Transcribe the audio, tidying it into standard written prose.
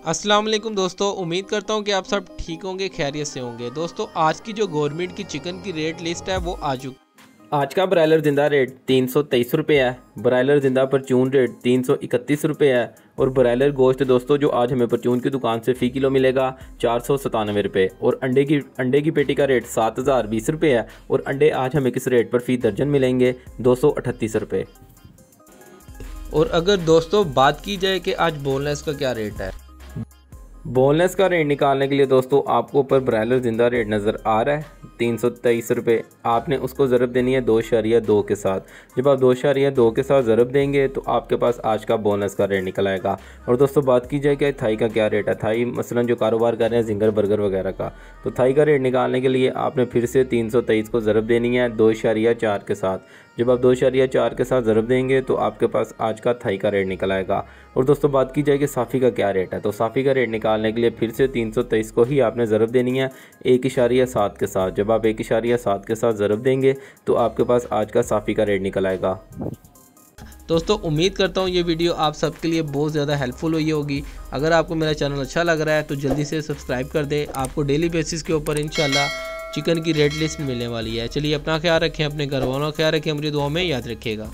अस्सलाम वालेकुम दोस्तों, उम्मीद करता हूँ कि आप सब ठीक होंगे, खैरियत से होंगे। दोस्तों आज की जो गवर्नमेंट की चिकन की रेट लिस्ट है वो आ चुकी। आज का ब्रायलर जिंदा रेट 323 रुपये है। ब्रायलर जिंदा परचून रेट 331 रुपये है। और ब्रायलर गोश्त दोस्तों जो आज हमें परचून की दुकान से फ़ी किलो मिलेगा 497 रुपये। और अंडे की पेटी का रेट 7020 रुपये है। और अंडे आज हमें किस रेट पर फ़ी दर्जन मिलेंगे 238 रुपये। और अगर दोस्तों बात की जाए कि आज बोनलेस का क्या रेट है, बोनलेस का रेट निकालने के लिए दोस्तों आपको ऊपर ब्रायलर जिंदा रेट नज़र आ रहा है 323 रुपये। आपने उसको ज़रब देनी है 2.2 के साथ। जब आप 2.2 के साथ ज़रब देंगे तो आपके पास आज का बोनलेस का रेट निकल आएगा। और दोस्तों बात की जाए कि थाई का क्या रेट है। थाई मसलन जो कारोबार कर रहे हैं जिंगर बर्गर वगैरह का, तो थाई का रेट निकालने के लिए आपने फिर से 323 को ज़रब देनी है 2.4 के साथ। जब आप 2.4 के साथ ज़रब देंगे तो आपके पास आज का थाई का रेट निकल आएगा। और दोस्तों बात की जाए कि साफ़ी का क्या रेट है, तो साफ़ी का रेट निकालने के लिए फिर से 323 को ही आपने ज़रब देनी है 1.7 के साथ। जब आप 1.7 के साथ ज़रब देंगे तो आपके पास आज का साफ़ी का रेट निकल आएगा। दोस्तों उम्मीद करता हूँ ये वीडियो आप सबके लिए बहुत ज़्यादा हेल्पफुल हुई होगी। अगर आपको मेरा चैनल अच्छा लग रहा है तो जल्दी से सब्सक्राइब कर दें। आपको डेली बेसिस के ऊपर इंशाल्लाह चिकन की रेट लिस्ट मिलने वाली है। चलिए अपना ख्याल रखें, अपने घर वालों का ख्याल रखें, मुझे दुआ में याद रखिएगा।